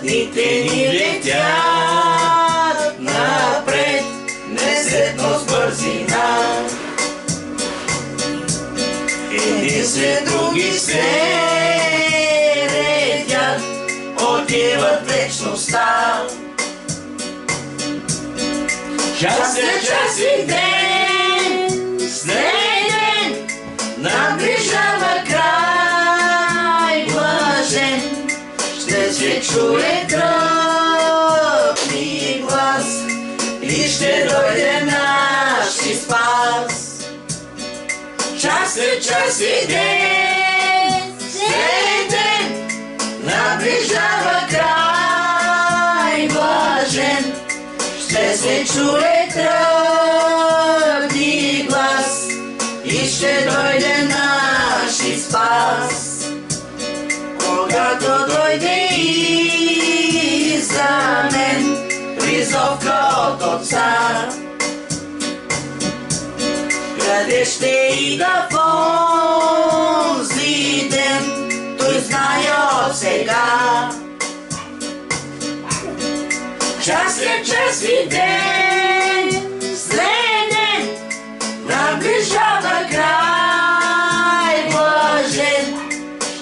дните ни летят напред, несетно с бързина. Едни след други се редят, отиват в вечността. Час след час и ден след ден наближава край блажен. Ще се чуе тръпни глас и ще дойде наши спас. Час след час и ден след ден наближава край блажен. Ще се чуе тръпни глас и ще дойде наши спас. Когато дойде и за мен призовка от Отца, къде ще ида в онзи ден, той знае от сега. Час след час и ден след ден наближава край блажен.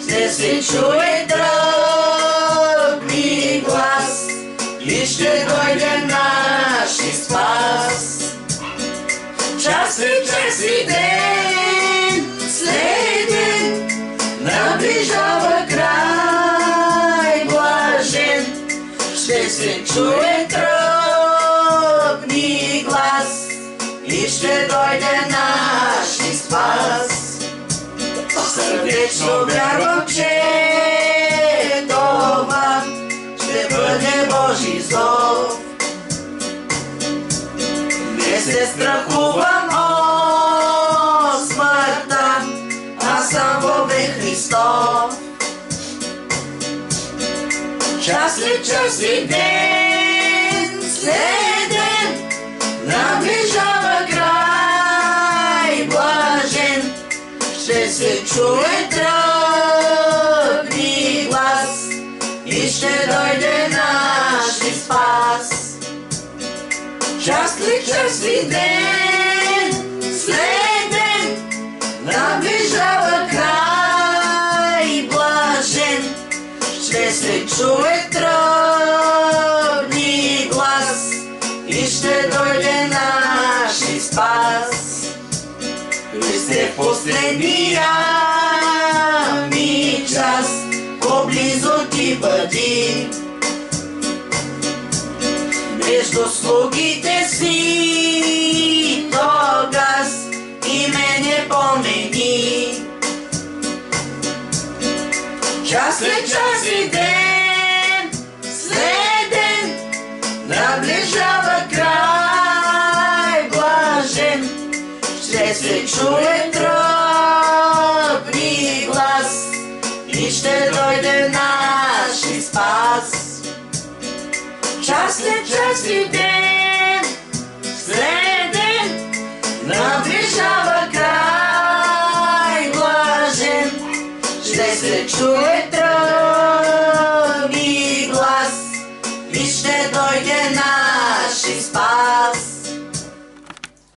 Ще се чуе тръпни глас и ще дойде наши спас. Час след час и ден след ден наближава край блажен. Ще се чуе тръпни глас и ще дойде наши спас. Сърдечно вярвам, че това ще бъде Божи зов. Не се страхувам от смъртта, аз съм във Христов. Час след час и ден след ден наближава край блажен. Ще се чуе тръпни глас и ще дойде наши спас. Час след час и ден след ден наближава край блажен. Ще се чуе тръпни глас и ще дойде наши спас. Христе, в последния ми час поблизо ти бъди. Между слугите си тогаз и мене помени. Час след час и ден след ден наближава край блажен. Ще се чуе тръпни глас и ще дойде наши спас. Час след час и ден след ден наближава край блажен. Ще се чуе